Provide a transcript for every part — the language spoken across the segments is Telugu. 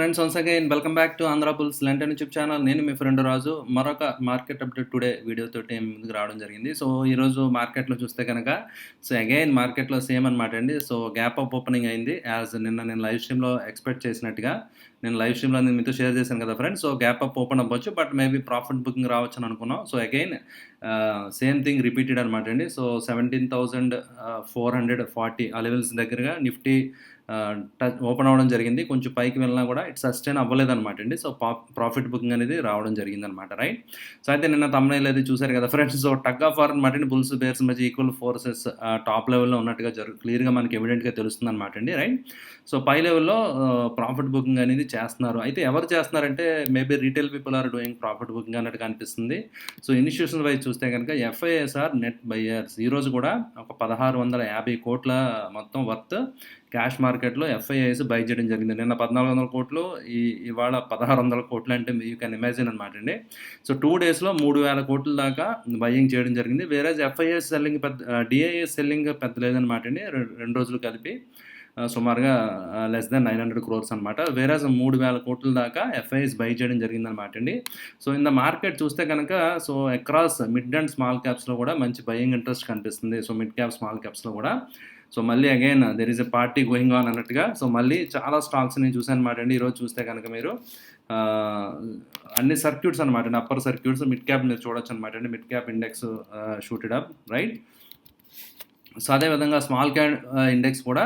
Friends, once again welcome back to Andhra bulls London YouTube channel. నేను మీ ఫ్రెండ్ రాజు. మరొక మార్కెట్ అప్డేట్ టుడే వీడియోతోటి ముందుకు రావడం జరిగింది. సో ఈరోజు మార్కెట్లో చూస్తే కనుక అగైన్ మార్కెట్లో సేమ్ అనమాట అండి. సో గ్యాప్ అప్ ఓపెనింగ్ అయింది. యాజ్ నేను లైవ్ స్ట్రీమ్లో ఎక్స్పెక్ట్ చేసినట్టుగా నేను లైవ్ స్ట్రీమ్లో మీతో షేర్ చేశాను కదా friends. So gap up open అవ్వచ్చు, బట్ మేబీ ప్రాఫిట్ బుకింగ్ రావచ్చు అని అనుకున్నాం. So again same thing repeated అనమాట అండి. సో 17,440 ఆ లెవెల్స్ దగ్గరగా నిఫ్టీ ఓపెన్ అవ్వడం జరిగింది. కొంచెం పైకి వెళ్ళినా కూడా ఇట్ సస్టైన్ అవ్వలేదన్నమాట అండి. సో ప్రాఫిట్ బుకింగ్ అనేది రావడం జరిగిందనమాట, రైట్. సో అయితే నిన్న thumbnail అది చూశారు కదా friends. So tug of war అనమాట అండి. బుల్స్ బేర్స్ మధ్య ఈక్వల్ ఫోర్సెస్ టాప్ లెవెల్లో ఉన్నట్టుగా క్లియర్గా మనకి ఎవిడెంట్గా తెలుస్తుంది అనమాట అండి, రైట్. సో పై లెవెల్లో ప్రాఫిట్ బుకింగ్ అనేది చేస్తున్నారు. అయితే ఎవరు చేస్తున్నారంటే maybe retail people are doing profit booking అన్నట్టుగా అనిపిస్తుంది. సో ఇన్స్టిట్యూషనల్ వైజ్ చూస్తే కనుక ఎఫ్ఐఎస్ఆర్ నెట్ బయ్యర్స్ ఈరోజు కూడా ఒక 1650 కోట్ల మొత్తం వర్త్ క్యాష్ మార్కెట్లో ఎఫ్ఐఐస్ బై చేయడం జరిగింది. నిన్న 1400 కోట్లు, ఇవాళ 1600 కోట్లు. అంటే యూ కెన్ ఇమాజిన్ అనమాట అండి. సో 2 డేస్లో 3000 కోట్ల దాకా బయ్యింగ్ చేయడం జరిగింది. వేరే ఎఫ్ఐఎస్ సెల్లింగ్ డిఐఎస్ సెల్లింగ్ పెద్ద లేదనమాట అండి. 2 రోజులు కలిపి సుమారుగా లెస్ దెన్ 900 crores అనమాట. వేరే 3000 కోట్ల దాకా ఎఫ్ఐఎస్ బై చేయడం జరిగిందనమాట అండి. సో ఇన్ ద మార్కెట్ చూస్తే కనుక so across mid and small క్యాప్స్లో కూడా మంచి బయింగ్ ఇంట్రెస్ట్ కనిపిస్తుంది. సో మిడ్ క్యాప్ స్మాల్ క్యాప్స్లో కూడా సో మళ్ళీ again there is a party going on అన్నట్టుగా సో మళ్ళీ చాలా స్టాక్స్ నేను చూసాను అనమాట అండి. ఈరోజు చూస్తే కనుక మీరు అన్ని సర్క్యూట్స్ అనమాట అండి, అప్పర్ సర్క్యూట్స్, మిడ్ క్యాప్ మీరు చూడొచ్చు అనమాట అండి. Mid cap index shooted up, right. So అదేవిధంగా స్మాల్ క్యాప్ ఇండెక్స్ కూడా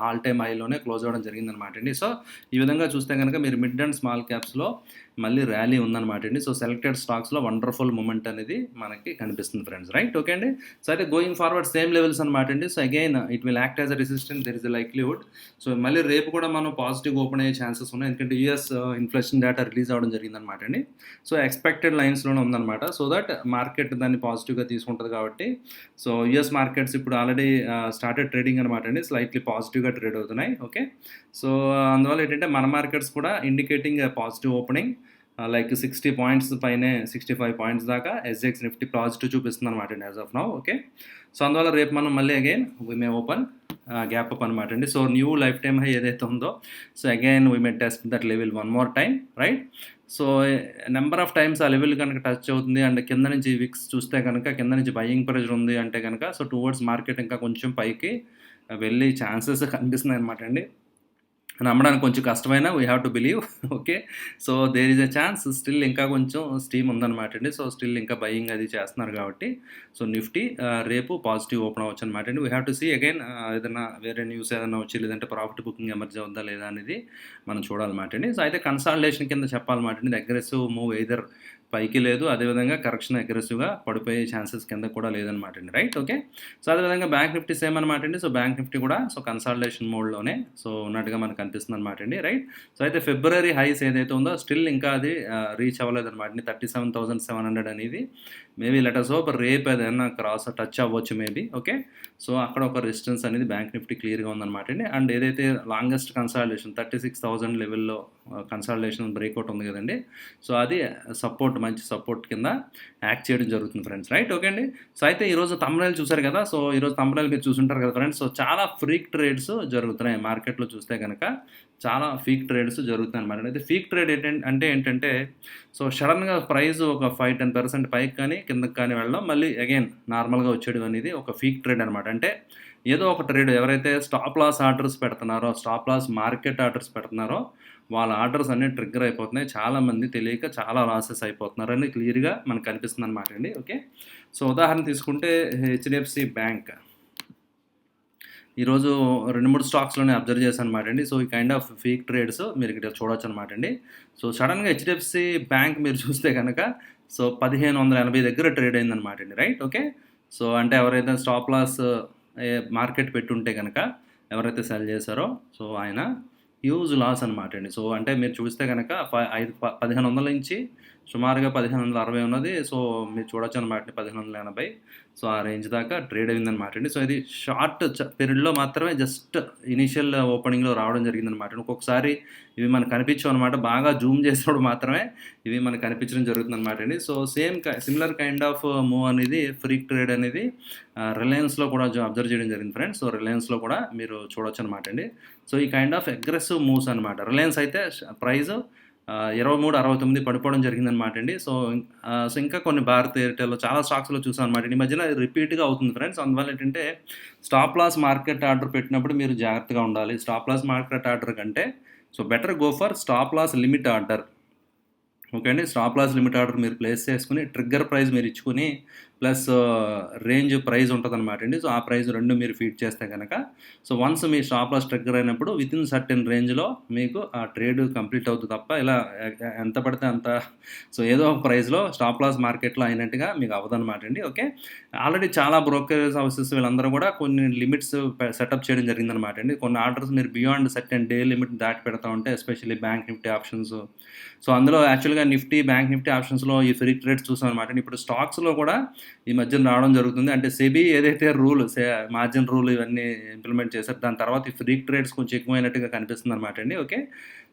ఆల్ టైమ్ హైలోనే క్లోజ్ అవ్వడం జరిగిందనమాట అండి. సో ఈ విధంగా చూస్తే కనుక మీరు మిడ్ అండ్ స్మాల్ క్యాప్స్లో మళ్ళీ ర్యాలీ ఉందన్నమాట అండి. సో సెలెక్టెడ్ స్టాక్స్లో వండర్ఫుల్ మూమెంట్ అనేది మనకి కనిపిస్తుంది ఫ్రెండ్స్, రైట్. ఓకే అండి. సో అయితే గోయింగ్ ఫార్వర్డ్ సేమ్ లెవెల్స్ అనమాట అండి. So again it will act as a resistance, there is a likelihood. So మళ్ళీ రేపు కూడా మనం పాజిటివ్ ఓపెన్ అయ్యే ఛాన్సెస్ ఉన్నాయి. ఎందుకంటే యూఎస్ ఇన్ఫ్లేషన్ డేటా రిలీజ్ అవ్వడం జరిగిందనమాట అండి. సో ఎక్స్పెక్టెడ్ లైన్స్లోనే ఉందన్నమాట. సో దట్ మార్కెట్ దాన్ని పాజిటివ్గా తీసుకుంటుంది కాబట్టి సో యూఎస్ మార్కెట్స్ ఇప్పుడు ఆల్రెడీ స్టార్టెడ్ ట్రేడింగ్ అనమాట అండి. స్లైట్లీ పాజిటివ్గా ట్రేడ్ అవుతున్నాయి. ఓకే. సో అందువల్ల ఏంటంటే మన మార్కెట్స్ కూడా indicating positive opening, like 60 points పైనే 65 పాయింట్స్ దాకా ఎస్జెక్స్ నిఫ్టీ పాజిటివ్ చూపిస్తుంది అనమాట అండి as of now. Okay. So అందువల్ల రేపు మనం మళ్ళీ again we may open gap up అనమాట అండి. So new life time high ఏదైతే ఉందో so again we may test that level one more time, right. So number of times ఆ లెవెల్ కనుక టచ్ అవుతుంది అండ్ కింద నుంచి విక్స్ చూస్తే కనుక కింద నుంచి బయింగ్ ప్రెషర్ ఉంది అంటే కనుక సో టువర్డ్స్ మార్కెట్ ఇంకా కొంచెం పైకి వెళ్ళి ఛాన్సెస్ కనిపిస్తున్నాయి అనమాట అండి. నమ్మడానికి కొంచెం కష్టమైనా we have to believe. Okay. So there is a chance, still ఇంకా కొంచెం స్టీమ్ ఉందన్నమాట అండి. సో స్టిల్ ఇంకా బయింగ్ అది చేస్తున్నారు కాబట్టి సో నిఫ్టీ రేపు పాజిటివ్ ఓపెన్ అవ్వచ్చు అనమాట అండి. We have to see again ఏదైనా వేరే న్యూస్ ఏదైనా వచ్చి లేదంటే ప్రాఫిట్ బుకింగ్ ఎమర్జీ అవుద్దా లేదా అనేది మనం చూడాలన్నమాట అండి. సో అయితే కన్సాలిడేషన్ కింద చెప్పాలన్నమాట అండి. అగ్రెసివ్ మూవ్ ఎయిదర్ పైకి లేదు, అదేవిధంగా కరెక్షన్ అగ్రెసివ్గా పడిపోయే ఛాన్సెస్ కింద కూడా లేదనమాట అండి, రైట్. ఓకే. సో అదేవిధంగా బ్యాంక్ నిఫ్టీ సేమ్ అనమాట అండి. సో బ్యాంక్ నిఫ్టీ కూడా సో కన్సాలిడేషన్ మోడ్లోనే సో ఉన్నట్టుగా మనకు కనిపిస్తుంది అనమాట అండి, రైట్. సో అయితే ఫిబ్రవరి హైస్ ఏదైతే ఉందో స్టిల్ ఇంకా అది రీచ్ అవ్వలేదు అనమాట అండి. 37,700 అనేది మేబీ లెటర్స్ హోప్ రేపు ఏదైనా క్రాస్ టచ్ అవ్వచ్చు మేబీ. ఓకే. సో అక్కడ ఒక రెసిస్టెన్స్ అనేది బ్యాంక్ నిఫ్టీ క్లియర్గా ఉందన్నమాట అండి. అండ్ ఏదైతే లాంగెస్ట్ కన్సాలిడేషన్ 36,000 లెవెల్లో కన్సాలిడేషన్ బ్రేక్అవుట్ ఉంది కదండి. సో అది సపోర్ట్, మంచి సపోర్ట్ కింద యాక్ట్ చేయడం జరుగుతుంది ఫ్రెండ్స్, రైట్. ఓకే అండి. సో అయితే ఈరోజు thumbnail చూసారు కదా. సో ఈరోజు thumbnail మీరు చూసుంటారు కదా ఫ్రెండ్స్. సో చాలా ఫ్రీక్ ట్రేడ్స్ జరుగుతున్నాయి మార్కెట్లో చూస్తే కనుక, చాలా ఫీక్ ట్రేడ్స్ జరుగుతున్నాయి అనమాట. అయితే ఫీక్ ట్రేడ్ ఏంటంటే సో సడన్గా ప్రైస్ ఒక 5-10% పైకి కానీ కిందకి కానీ వెళ్ళడం, మళ్ళీ అగైన్ నార్మల్గా వచ్చేయడం అనేది ఒక ఫీక్ ట్రేడ్ అనమాట. అంటే ఏదో ఒక ట్రేడ్ ఎవరైతే స్టాప్ లాస్ ఆర్డర్స్ పెడుతున్నారో, స్టాప్ లాస్ మార్కెట్ ఆర్డర్స్ పెడుతున్నారో వాళ్ళ ఆర్డర్స్ అన్నీ ట్రిగ్గర్ అయిపోతున్నాయి. చాలామంది తెలియక చాలా లాసెస్ అయిపోతున్నారని క్లియర్గా మనకు కనిపిస్తుంది అనమాట అండి. ఓకే. సో ఉదాహరణ తీసుకుంటే హెచ్డిఎఫ్సి బ్యాంక్ ఈరోజు 2-3 స్టాక్స్లోనే అబ్జర్వ్ చేశాను అనమాట అండి. సో ఈ కైండ్ ఆఫ్ ఫీక్ ట్రేడ్స్ మీరు ఇక్కడ చూడొచ్చు అనమాట అండి. సో సడన్గా హెచ్డిఎఫ్సి బ్యాంక్ మీరు చూస్తే కనుక సో 1580 దగ్గర ట్రేడ్ అయిందనమాట అండి, రైట్. ఓకే. సో అంటే ఎవరైతే స్టాప్ లాస్ మార్కెట్ పెట్టుంటే కనుక ఎవరైతే సెల్ చేశారో సో ఆయన హ్యూజ్ లాస్ అనమాట అండి. సో అంటే మీరు చూస్తే కనుక 1500 నుంచి సుమారుగా 1560 ఉన్నది. సో, మీరు చూడొచ్చు అనమాట 1580. సో, ఆ రేంజ్ దాకా ట్రేడ్ అయిందనమాట అండి. సో, ఇది షార్ట్ పీరియడ్‌లో మాత్రమే జస్ట్ ఇనీషియల్ ఓపెనింగ్‌లో రావడం జరిగిందనమాట. ఒక్కొక్కసారి ఇవి మనకు కనిపించవనమాట. బాగా జూమ్ చేసినప్పుడు మాత్రమే ఇవి మనకు కనిపించడం జరుగుతుందనమాట అండి. So, similar kind of move అనేది ఫ్రీక్ ట్రేడ్ అనేది రిలయన్స్‌లో కూడా అబ్జర్వ్ చేయడం జరిగింది ఫ్రెండ్స్. సో, రిలయన్స్‌లో కూడా మీరు చూడొచ్చనమాట అండి. సో, ఈ కైండ్ ఆఫ్ అగ్రెసివ్ మూవ్స్ అనమాట. రిలయన్స్ అయితే ప్రైస్ 23.69 పడిపోవడం జరిగిందనమాట అండి. సో, ఇంకా కొన్ని భారత్ ఎయిర్టెల్ చాలా స్టాక్స్‌లో చూసాం అనమాట. ఈ మధ్యన రిపీట్‌గా అవుతుంది ఫ్రెండ్స్. అందువల్ల ఏంటంటే స్టాప్ లాస్ మార్కెట్ ఆర్డర్ పెట్టినప్పుడు మీరు జాగ్రత్తగా ఉండాలి. స్టాప్ లాస్ మార్కెట్ ఆర్డర్ కంటే so, better go for stop loss limit order. Okay అండి. స్టాప్ లాస్ లిమిట్ ఆర్డర్ మీరు ప్లేస్ చేసుకొని ట్రిగ్గర్ ప్రైస్ మీరు ఇచ్చుకొని ప్లస్ రేంజ్ ప్రైస్ ఉంటుందన్నమాట అండి. సో, ఆ ప్రైస్ 2 మీరు ఫీడ్ చేస్తే కనుక సో, వన్స్ మీ స్టాప్ లాస్ ట్రిగ్గర్ అయినప్పుడు వితిన్ సర్టెన్ రేంజ్‌లో మీకు ఆ ట్రేడ్ కంప్లీట్ అవుతుంది తప్ప ఇలా ఎంత పడితే అంత సో, ఏదో ఒక ప్రైస్‌లో స్టాప్ లాస్ మార్కెట్‌లో అయినట్టుగా మీకు అవ్వదన్నమాట అండి. ఓకే. ఆల్రెడీ చాలా బ్రోకరేజ్ హౌసెస్ వీళ్ళందరూ కూడా కొన్ని లిమిట్స్ సెటప్ చేయడం జరిగిందన్నమాట అండి. కొన్ని ఆర్డర్స్ మీరు బియాండ్ సర్టెన్ డే లిమిట్ దాటి పెడతా ఉంటే especially bank Nifty options so, అందులో యాక్చువల్‌గా నిఫ్టీ, బ్యాంక్ నిఫ్టీ ఆప్షన్స్‌లో ఈ ఫ్రీ ట్రేడ్స్ చూసామనమాట. ఇప్పుడు స్టాక్స్‌లో కూడా ఈ మధ్యన రావడం జరుగుతుంది. అంటే సెబీ ఏదైతే మార్జిన్ రూల్ ఇవన్నీ ఇంప్లిమెంట్ చేశారు. దాని తర్వాత ఈ ఫ్రీ ట్రేడ్స్ కొంచెం ఎక్కువైనట్టుగా కనిపిస్తుందనమాట అండి. Okay.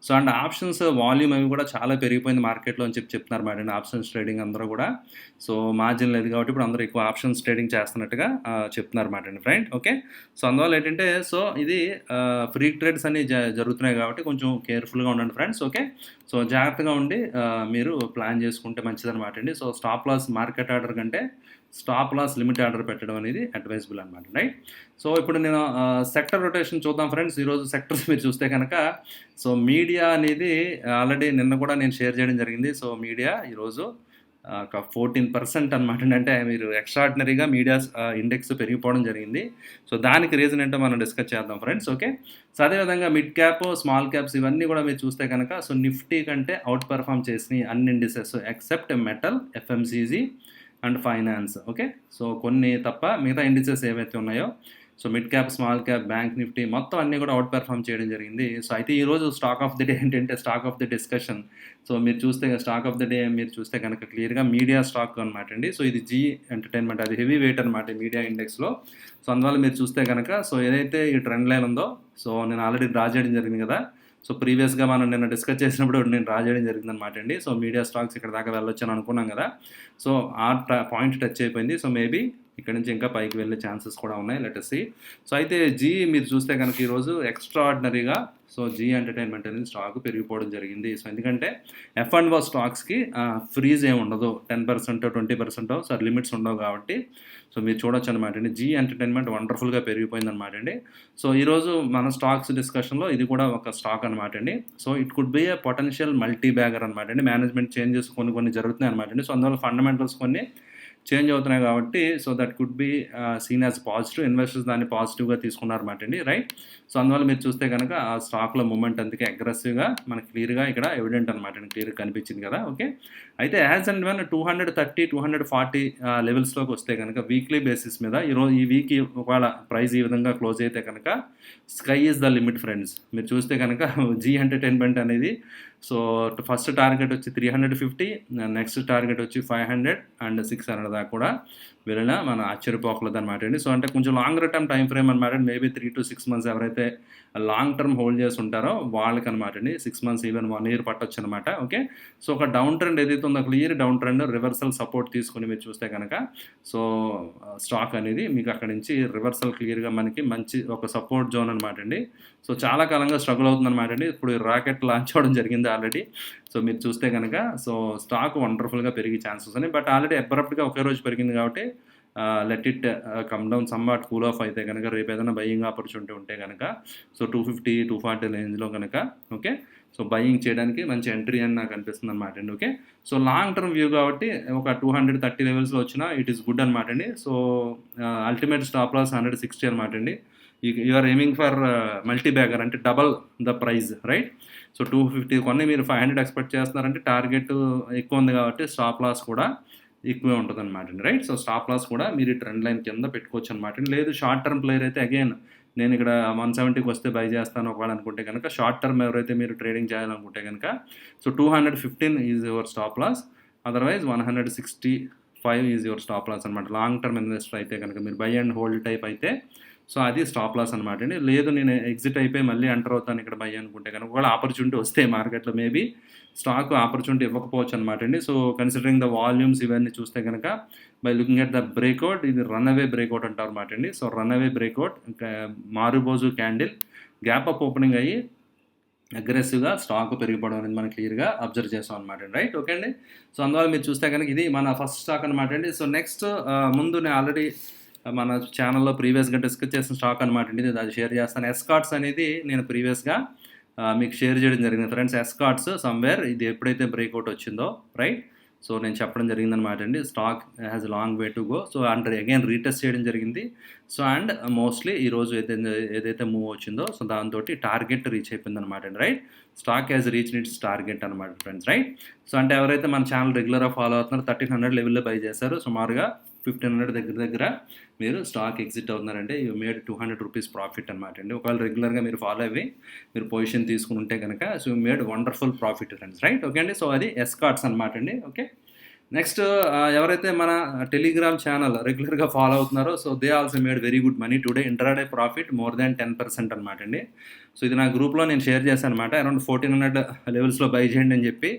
So, and options volume అవి కూడా చాలా పెరిగిపోయింది మార్కెట్‌లో అని చెప్తున్నారన్నమాట అండి. ఆప్షన్స్ ట్రేడింగ్ అందరూ కూడా. సో, మార్జిన్ లేదు కాబట్టి ఇప్పుడు అందరూ ఎక్కువ ఆప్షన్స్ ట్రేడింగ్ చేస్తున్నట్టుగా చెప్తున్నారన్నమాట అండి ఫ్రెండ్. ఓకే. సో, అందువల్ల ఏంటంటే సో, ఇది ఫ్రీ ట్రేడ్స్ అన్నీ జరుగుతున్నాయి కాబట్టి కొంచెం కేర్‌ఫుల్‌గా ఉండండి ఫ్రెండ్స్. ఓకే. సో, జాగ్రత్తగా ఉండి మీరు ప్లాన్ చేసుకుంటే మంచిదనమాట అండి. So, stop loss market order కంటే స్టాప్ లాస్ లిమిట్ ఆర్డర్ పెట్టడం అనేది అడ్వైజబుల్ అనమాట రైట్. సో, ఇప్పుడు నేను సెక్టర్ రొటేషన్ చూద్దాం ఫ్రెండ్స్. ఈరోజు సెక్టర్స్ మీరు చూస్తే కనుక సో, మీడియా అనేది ఆల్రెడీ నిన్న కూడా నేను షేర్ చేయడం జరిగింది. సో, మీడియా ఈరోజు ఒక 14% అనమాట అండి. అంటే మీరు ఎక్స్ట్రాడినరీగా మీడియాస్ ఇండెక్స్ పెరిగిపోవడం జరిగింది. సో, దానికి రీజన్ ఏంటో మనం డిస్కస్ చేద్దాం ఫ్రెండ్స్. ఓకే. సో, అదేవిధంగా మిడ్ క్యాప్, స్మాల్ క్యాప్స్ ఇవన్నీ కూడా మీరు చూస్తే కనుక సో, నిఫ్టీ కంటే అవుట్ పెర్ఫార్మ్ చేసినాయి అన్ని indices except metal, FMCG and finance. Okay. So, కొన్ని తప్ప మిగతా ఇండిసెస్ ఏవైతే ఉన్నాయో so, mid cap, small cap, bank Nifty మొత్తం అన్నీ కూడా అవుట్ పెర్ఫార్మ్ చేయడం జరిగింది. సో, అయితే ఈరోజు స్టాక్ ఆఫ్ ది డే ఏంటంటే stock of the discussion. So, మీరు చూస్తే స్టాక్ ఆఫ్ ది డే మీరు చూస్తే కనుక క్లియర్‌గా మీడియా స్టాక్ అనమాట అండి. సో, ఇది జీ ఎంటర్‌టైన్‌మెంట్ అది హెవీ వెయిట్ అనమాట మీడియా ఇండెక్స్‌లో. సో, అందువల్ల మీరు చూస్తే కనుక సో, ఏదైతే ఈ ట్రెండ్ లైన్ ఉందో సో, నేను ఆల్రెడీ డ్రా చేయడం జరిగింది కదా! సో, ప్రీవియస్‌గా మనం నిన్న డిస్కస్ చేసినప్పుడు నేను డ్రా చేయడం జరిగిందనమాట అండి. సో, మీడియా స్టాక్స్ ఇక్కడ దాకా వెళ్ళొచ్చని అనుకున్నాం కదా! సో, ఆ పాయింట్ టచ్ అయిపోయింది. సో, మేబీ ఇక్కడ నుంచి ఇంకా పైకి వెళ్ళే ఛాన్సెస్ కూడా ఉన్నాయి. Let us see. సో, అయితే జీ మీరు చూస్తే కనుక ఈరోజు ఎక్స్ట్రాఆర్డినరీగా సో, జీ ఎంటర్‌టైన్‌మెంట్ అనేది స్టాక్ పెరిగిపోవడం జరిగింది. సో, ఎందుకంటే ఎఫ్ అండ్ ఓ స్టాక్స్‌కి ఫ్రీజ్ ఏమి ఉండదు. 10% 20% సో, లిమిట్స్ ఉండవు కాబట్టి సో, మీరు చూడొచ్చనమాట అండి. జీ ఎంటర్‌టైన్‌మెంట్ వండర్‌ఫుల్‌గా పెరిగిపోయిందనమాట అండి. సో, ఈరోజు మన స్టాక్స్ డిస్కషన్‌లో ఇది కూడా ఒక స్టాక్ అనమాట అండి. So, it could B a potential multi bagger అనమాట అండి. మేనేజ్మెంట్ చేంజెస్ కొన్ని జరుగుతున్నాయి అనమాట అండి. సో, అందువల్ల ఫండమెంటల్స్ కొన్ని చేంజ్ అవుతున్నాయి కాబట్టి so, that could be seen as positive. Investors దాన్ని పాజిటివ్‌గా తీసుకున్నారన్నమాట అండి. రైట్. సో, అందువల్ల మీరు చూస్తే కనుక ఆ స్టాక్‌లో మూవ్‌మెంట్ అందుకే అగ్రెసివ్‌గా మనకు క్లియర్‌గా ఇక్కడ ఎవిడెంట్ అనమాట అండి. క్లియర్‌గా కనిపించింది కదా! ఓకే. అయితే యాజ్ అండ్ వెన్ 230, 240 లెవెల్స్‌లోకి వస్తే కనుక వీక్లీ బేసిస్ మీద ఈ వీక్ ఒకవేళ ప్రైస్ ఈ విధంగా క్లోజ్ అయితే కనుక sky is the limit friends. మీరు చూస్తే కనుక జీ ఎంటర్‌టైన్‌మెంట్ అనేది సో, ఫస్ట్ టార్గెట్ వచ్చి 350 నెక్స్ట్ టార్గెట్ వచ్చి 500 అండ్ 600 దాకా కూడా వెళ్ళినా మనం ఆశ్చర్యపోకూడదనమాట అండి. సో, అంటే కొంచెం లాంగర్ టర్మ్ టైమ్ ఫ్రేమ్ అనమాట. మేబీ 3-6 మంత్స్ ఎవరైతే లాంగ్ టర్మ్ హోల్డ్ చేసి ఉంటారో వాళ్ళకనమాట అండి. 6 మంత్స్ ఈవెన్ 1 ఇయర్ పట్టొచ్చనమాట. ఓకే. సో, ఒక డౌన్ ట్రెండ్ ఏదైతే ఉందో clear down trend reversal support తీసుకొని మీరు చూస్తే కనుక సో, స్టాక్ అనేది మీకు అక్కడి నుంచి రివర్సల్ క్లియర్‌గా మనకి మంచి ఒక సపోర్ట్ జోన్ అనమాట అండి. సో, చాలా కాలంగా స్ట్రగుల్ అవుతుందనమాట అండి. ఇప్పుడు రాకెట్ లాంచ్ అవ్వడం జరిగింది ఆల్రెడీ. సో, మీరు చూస్తే కనుక సో, స్టాక్ వండర్‌ఫుల్‌గా పెరిగే ఛాన్సెస్ ఉన్నాయి. బట్ ఆల్రెడీ అబ్రప్ట్‌గా ఒకే రోజు పెరిగింది కాబట్టి let it come down somewhat cool of అయితే గనక రేపు ఏదైనా బయింగ్ ఆపర్చునిటీ ఉంటే గనక సో, 250, 240 రేంజ్‌లో గనక ఓకే. సో, బయింగ్ చేయడానికి మంచి ఎంట్రీ అని నాకు అనిపిస్తుందనమాట అండి. Okay. So, long term view కాబట్టి ఒక 230 లెవెల్స్‌లో వచ్చినా ఇట్ ఈస్ గుడ్ అనమాట అండి. సో, అల్టిమేట్ స్టాప్ లాస్ 160 అనమాట అండి. You are aiming for multi bagger అంటే double the price right. So, 250 కొన్ని మీరు 500 ఎక్స్పెక్ట్ చేస్తున్నారంటే టార్గెట్ ఎక్కువ ఉంది కాబట్టి స్టాప్ లాస్ కూడా ఎక్కువే ఉంటుందన్నమాట అండి. రైట్. సో, స్టాప్ లాస్ కూడా మీరు ట్రెండ్ లైన్ కింద పెట్టుకోవచ్చు అనమాట అండి. లేదు షార్ట్ టర్మ్ ప్లేయర్ అయితే అగైన్ నేను ఇక్కడ 170కి వస్తే బై చేస్తాను ఒకవేళ అనుకుంటే కనుక షార్ట్ టర్మ్ ఎవరైతే మీరు ట్రేడింగ్ చేయాలనుకుంటే కనుక so, 215 is your stop loss otherwise 165 is your stop loss అనమాట. లాంగ్ టర్మ్ ఇన్వెస్టర్ అయితే కనుక మీరు బై అండ్ హోల్డ్ టైప్ అయితే సో అది స్టాప్ లాస్ అనమాట అండి. లేదు నేను ఎగ్జిట్ అయిపోయి మళ్ళీ ఎంటర్ అవుతాను ఇక్కడ బై అనుకుంటే కనుక ఒకవేళ ఆపర్చునిటీ వస్తే మార్కెట్‌లో మేబీ స్టాక్ ఆపర్చునిటీ ఇవ్వకపోవచ్చు అనమాట అండి. సో కన్సిడరింగ్ ద వాల్యూమ్స్ ఇవన్నీ చూస్తే కనుక by looking at the breakout ఇది రన్ అవే బ్రేక్అవుట్ అంటారు అనమాట అండి. So run away breakout మారుబోజు candle gap up opening అయ్యి అగ్రెసివ్‌గా స్టాక్ పెరిగిపోవడం అనేది మనం క్లియర్‌గా అబ్జర్వ్ చేసాం అనమాట అండి. రైట్. ఓకే అండి. సో అందువల్ల మీరు చూస్తే కనుక ఇది మన ఫస్ట్ స్టాక్ అనమాట అండి. సో నెక్స్ట్ ముందు నేను ఆల్రెడీ మన ఛానల్‌లో ప్రీవియస్‌గా డిస్కస్ చేసిన స్టాక్ అనమాట అండి. ఇది అది షేర్ చేస్తాను. ఎస్కార్ట్స్ అనేది నేను ప్రీవియస్‌గా మీకు షేర్ చేయడం జరిగింది ఫ్రెండ్స్. ఎస్కార్ట్స్ సమ్‌వేర్ ఇది ఎప్పుడైతే బ్రేక్అవుట్ వచ్చిందో రైట్. సో నేను చెప్పడం జరిగిందనమాట అండి. Stock has long way to go. So and again retest చేయడం జరిగింది. సో అండ్ మోస్ట్లీ ఈరోజు ఏదైతే మూవ్ వచ్చిందో సో దాంతోటి టార్గెట్ రీచ్ అయిపోయిందనమాట అండి. Right. Stock has reach its target అనమాట ఫ్రెండ్స్. రైట్. సో అంటే ఎవరైతే మన ఛానల్ రెగ్యులర్గా ఫాలో అవుతున్నారో 1300 లెవెల్లో బై చేశారు. సుమారుగా 1500 దగ్గర మీరు స్టాక్ ఎగ్జిట్ అవుతున్నారంటే యూ మేడ్ 200 రూపీస్ ప్రాఫిట్ అనమాట అండి. ఒకవేళ రెగ్యులర్గా మీరు ఫాలో అయ్యి మీరు పొజిషన్ తీసుకుని ఉంటే కనుక so you made wonderful profit friends. Right. Okay అండి. సో అది ఎస్కార్ట్స్ అనమాట అండి. ఓకే. నెక్స్ట్ ఎవరైతే మన టెలిగ్రామ్ ఛానల్ రెగ్యులర్గా ఫాలో అవుతున్నారో so they also made very good money today. Intraday profit more than 10% అనమాట అండి. సో ఇది నా గ్రూప్లో నేను షేర్ చేశాను అనమాట. అరౌండ్ 1400 లెవెల్స్లో బై చేయండి అని చెప్పి.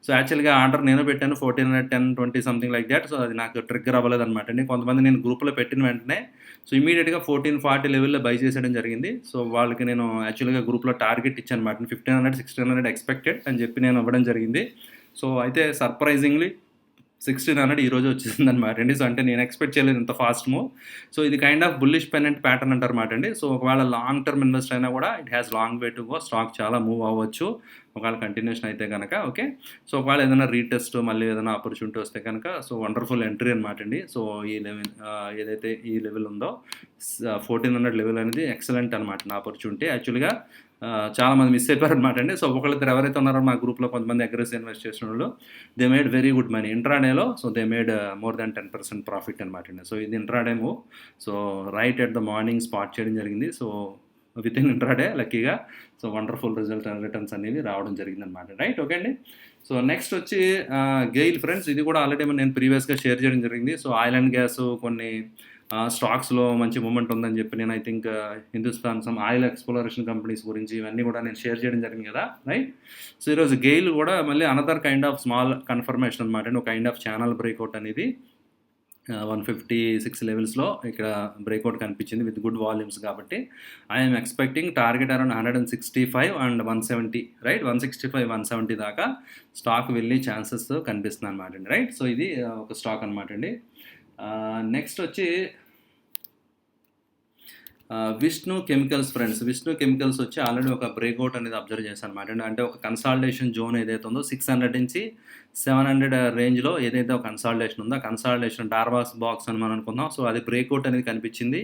సో యాక్చువల్గా ఆర్డర్ నేను పెట్టాను 1410, 20 సంథింగ్ లైక్ దాట్. సో అది నాకు ట్రిగ్గర్ అవ్వలేదు అనమాట అండి. కొంతమంది నేను గ్రూప్లో పెట్టిన వెంటనే సో ఇమీడియట్గా 1440 లెవెల్లో బై చేసేయడం జరిగింది. సో వాళ్ళకి నేను యాక్చువల్గా గ్రూప్లో టార్గెట్ ఇచ్చాను అనమాట. 1500, 1600 ఎక్స్పెక్టెడ్ అని చెప్పి నేను ఇవ్వడం జరిగింది. సో అయితే సర్ప్రైజింగ్లీ 1600 ఈరోజు వచ్చేసిందనమాట అండి. సో అంటే నేను ఎక్స్పెక్ట్ చేయలేదు ఇంత ఫాస్ట్ మూవ్. సో ఇది kind of bullish pennant pattern అంటారన్నమాట అండి. సో ఒకవేళ లాంగ్ టర్మ్ ఇన్వెస్ట్ అయినా కూడా it has long way to go. Stock చాలా మూవ్ అవ్వచ్చు ఒకవేళ కంటిన్యూషన్ అయితే కనుక. ఓకే. సో ఒకవేళ ఏదైనా రీటెస్ట్ మళ్ళీ ఏదైనా ఆపర్చునిటీ వస్తే కనుక సో వండర్ఫుల్ ఎంట్రీ అనమాట అండి. సో ఈ లెవెల్ ఏదైతే ఈ లెవెల్ ఉందో 1400 లెవెల్ అనేది ఎక్సలెంట్ అనమాట నా ఆపర్చునిటీ. యాక్చువల్గా చాలామంది మిస్ అయిపోయారు అనమాట అండి. సో ఒకళ్ళిద్దరు ఎవరైతే ఉన్నారో మా గ్రూప్లో కొంతమంది అగ్రెసివ్ ఇన్వెస్ట్ చేసిన వాళ్ళు they made very good money ఇంట్రాడేలో. So they made more than 10% profit అనమాట అండి. సో ఇది intraday move. So right at the morning spot చేయడం జరిగింది. సో విత్ ఇన్ ఇంట్రాడే లక్కీగా సో వండర్ఫుల్ రిటర్న్స్ అనేవి రావడం జరిగింది అనమాట. రైట్. ఓకే అండి. సో నెక్స్ట్ వచ్చి గెయిల్ ఫ్రెండ్స్. ఇది కూడా ఆల్రెడీ నేను ప్రీవియస్గా షేర్ చేయడం జరిగింది. సో ఆయిల్ అండ్ గ్యాస్ కొన్ని స్టాక్స్లో మంచి మూమెంట్ ఉందని చెప్పి నేను I think Hindustan some oil exploration companies గురించి ఇవన్నీ కూడా నేను షేర్ చేయడం జరిగింది కదా. రైట్. సో ఈరోజు గెయిల్ కూడా మళ్ళీ another kind of small confirmation అనమాట అండి. ఒక కైండ్ ఆఫ్ ఛానల్ బ్రేక్అవుట్ అనేది 156 లెవెల్స్లో ఇక్కడ బ్రేక్అవుట్ కనిపించింది విత్ గుడ్ వాల్యూమ్స్ కాబట్టి I'm expecting target around 165 and 170 right. 165, 170 దాకా స్టాక్ వెళ్ళి ఛాన్సెస్ కనిపిస్తుంది అనమాట అండి. రైట్. సో ఇది ఒక స్టాక్ అనమాట అండి. నెక్స్ట్ వచ్చి Vishnu chemicals friends. Vishnu chemicals వచ్చి ఆల్రెడీ ఒక బ్రేక్అవుట్ అనేది అబ్జర్వ్ చేశాను అనమాట. అంటే ఒక కన్సాలిడేషన్ జోన్ ఏదైతే ఉందో 600 నుంచి 700 రేంజ్లో ఏదైతే ఒక కన్సాలిడేషన్ ఉందో ఆ కన్సాలిడేషన్ బాక్స్ అని మనం అనుకుందాం. సో అది బ్రేక్అవుట్ అనేది కనిపించింది.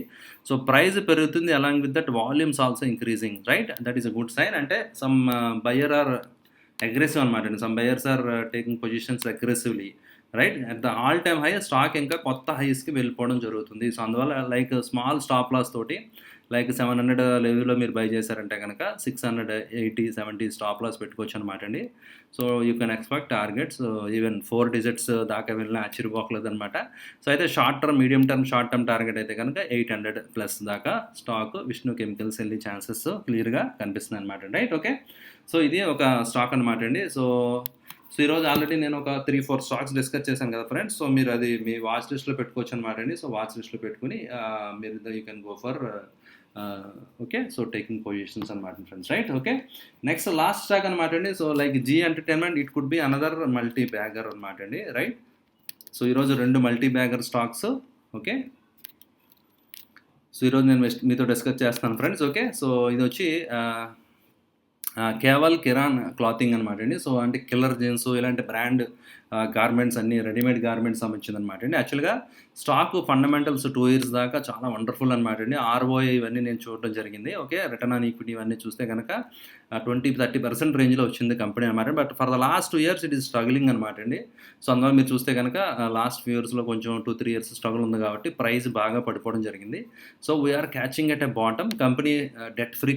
సో ప్రైస్ పెరుగుతుంది along with that volumes also increasing. Right. That is a good sign. అంటే సమ్ బయర్ ఆర్ అగ్రెసివ్ అనమాట అండి. Some buyers are taking positions aggressively. Right. At the all time high stock ఇంకా కొత్త హైస్కి వెళ్ళిపోవడం జరుగుతుంది. సో అందువల్ల లైక్ స్మాల్ స్టాప్ లాస్ తోటి లైక్ 700 లెవెల్లో మీరు బై చేశారంటే కనుక 680, 70 స్టాప్ లాస్ పెట్టుకోవచ్చు అనమాట అండి. So you can expect targets even 4 digits దాకా వెళ్ళినా ఆశ్చర్యపోకలేదు అనమాట. సో అయితే short term, medium term, short term target అయితే కనుక 800+ దాకా స్టాక్ విష్ణు కెమికల్స్ వెళ్ళే ఛాన్సెస్ క్లియర్గా కనిపిస్తుంది అనమాట. రైట్. ఓకే. సో ఇది ఒక స్టాక్ అనమాట అండి. సో ఈరోజు ఆల్రెడీ నేను ఒక 3-4 స్టాక్స్ డిస్కస్ చేశాను కదా ఫ్రెండ్స్. సో మీరు అది మీ వాచ్ లిస్ట్లో పెట్టుకోవచ్చు అనమాట అండి. సో వాచ్ లిస్ట్లో పెట్టుకుని మీరు you can go for okay. So taking positions అనమాట friends. Right. Okay. Next last stock అనమాట అండి. So like Zee Entertainment it could be another multi bagger అనమాట అండి. రైట్. సో ఈరోజు 2 multi bagger stocks. Okay. So ఈరోజు నేను మీతో డిస్కస్ చేస్తాను ఫ్రెండ్స్. ఓకే. సో ఇది వచ్చి కేవల్ కిరాన్ క్లాతింగ్ అనమాట అండి. సో అంటే కిల్లర్ జీన్స్ ఇలాంటి బ్రాండ్ గార్మెంట్స్ అన్ని రెడీమేడ్ గార్మెంట్స్ సంబంధించిందనమాట అండి. యాక్చువల్గా స్టాక్ ఫండమెంటల్స్ 2 ఇయర్స్ దాకా చాలా వండర్ఫుల్ అనమాట అండి. ఆర్ఓఐ ఇవన్నీ నేను చూడడం జరిగింది. ఓకే. రిటర్న్ ఆన్ ఈక్విటీ ఇవన్నీ చూస్తే కనుక 20-30% రేంజ్లో వచ్చింది కంపెనీ అనమాట. But for the last 2 years it is struggling అనమాట అండి. సో అందువల్ల మీరు చూస్తే కనుక లాస్ట్ ఫ్యూ ఇయర్స్లో కొంచెం 2-3 ఇయర్స్ స్ట్రగుల్ ఉంది కాబట్టి ప్రైస్ బాగా పడిపోవడం జరిగింది. So we are catching at a bottom. Company debt free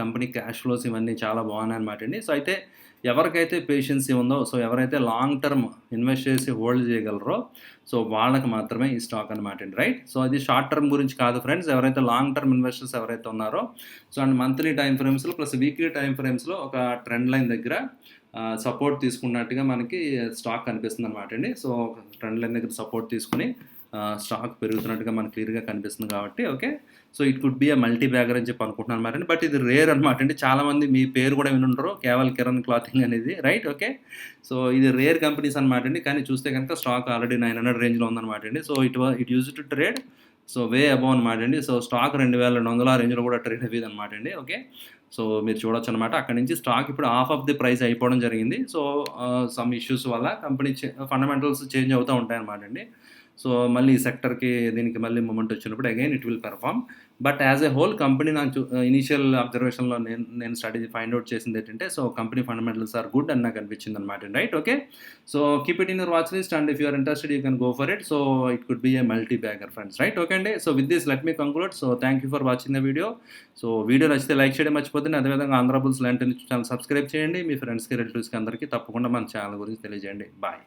company cash flows ఇవన్నీ చాలా బాగున్నాయి అనమాట అండి. సో అయితే ఎవరికైతే పేషెన్సీ ఉందో, సో ఎవరైతే లాంగ్ టర్మ్ ఇన్వెస్ట్ చేసి హోల్డ్ చేయగలరో, సో వాళ్ళకి మాత్రమే ఈ స్టాక్ అనమాట అండి. రైట్. సో ఇది షార్ట్ టర్మ్ గురించి కాదు ఫ్రెండ్స్. ఎవరైతే లాంగ్ టర్మ్ ఇన్వెస్టర్స్ ఎవరైతే ఉన్నారో, సో అండ్ మంత్లీ టైమ్ ఫ్రేమ్స్లో ప్లస్ వీక్లీ టైమ్ ఫ్రేమ్స్లో ఒక ట్రెండ్ లైన్ దగ్గర సపోర్ట్ తీసుకున్నట్టుగా మనకి స్టాక్ కనిపిస్తుంది అనమాట అండి. సో ట్రెండ్ లైన్ దగ్గర సపోర్ట్ తీసుకుని స్టాక్ పెరుగుతున్నట్టుగా మనకు క్లియర్గా కనిపిస్తుంది కాబట్టి okay. So it could be a multi bagger అని చెప్పి అనుకుంటున్నాను అనమాట అండి. బట్ ఇది రేర్ అనమాట అండి. చాలామంది మీ పేరు కూడా వినుంటారు, కేవల్ కిరణ్ క్లాతింగ్ అనేది. రైట్. ఓకే. సో ఇది రేర్ కంపెనీస్ అనమాట అండి. కానీ చూస్తే కనుక స్టాక్ ఆల్రెడీ 900 రేంజ్లో ఉందన్నమాట అండి. So it use to trade so way above అనమాట అండి. సో స్టాక్ 2200 రేంజ్లో కూడా ట్రేడ్ అయ్యేది అనమాట అండి. ఓకే. సో మీరు చూడొచ్చు అనమాట. అక్కడ నుంచి స్టాక్ ఇప్పుడు హాఫ్ ఆఫ్ ది ప్రైస్ అయిపోవడం జరిగింది. సో సమ్ ఇష్యూస్ వల్ల కంపెనీ ఫండమెంటల్స్ చేంజ్ అవుతూ ఉంటాయి అనమాట అండి. సో మళ్ళీ ఈ సెక్టర్కి దీనికి మళ్ళీ మూమెంట్ వచ్చినప్పుడు again it will perform. But as a whole company నాకు ఇనీషియల్ అబ్జర్వేషన్లో నేను స్టడీ ఫైండ్ అవుట్ చేసింది ఏంటంటే, so company fundamentals are good అని నాకు అనిపించింది అనమాట. Right. Okay. So keep it in your watch list and if you're interested you can go for it. So it could be a multi bagger friends. Right. Okay అండి. So with this let me conclude. So thank you for watching the video. So video నచ్చితే లైక్ చేయడం మర్చిపోతుంది. అదేవిధంగా ఆంధ్ర బుల్స్ లాంటి ఛానల్ సబ్స్క్రైబ్ చేయండి. మీ ఫ్రెండ్స్కి రిలేటివ్స్కి అందరికీ తప్పకుండా మన ఛానల్ గురించి తెలియజేయండి. బాయ్.